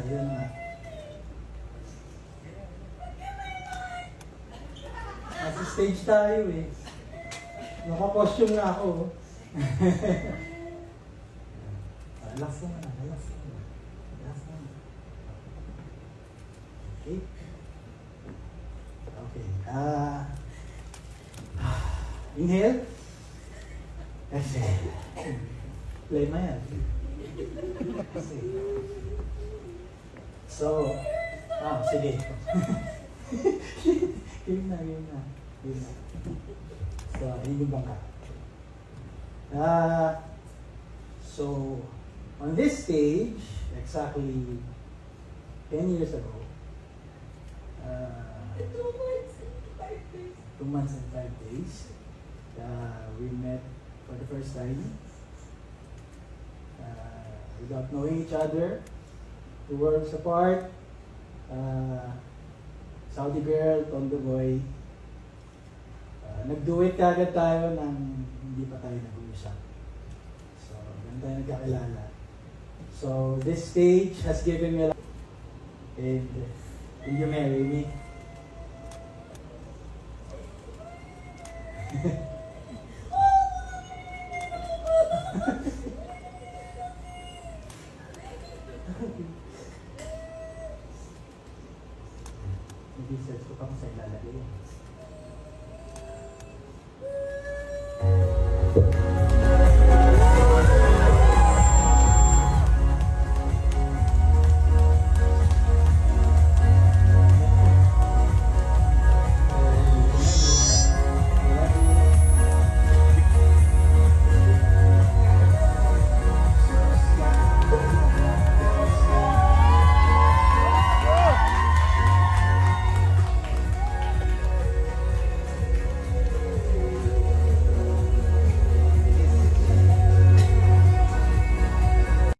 Yun nga. Nasa stage tayo eh. Naka-costume na ako. Relax naman, relax naman. Relax naman. Okay. Okay. Inhale. Exhale. Play mo yan. So, sige. Yun na. So, yun yung bangka. So, on this stage, exactly 10 years ago, 2 months and 5 days, we met for the first time. Without knowing each other, 2 worlds apart, Saudi girl, Tondo boy. Nag-duet kagad tayo nang hindi pa tayo nag-uusap. So, ganun tayo nagkakilala. So, this stage has given me a lot. And, will you marry me? Research ko pa kung saan lalagay.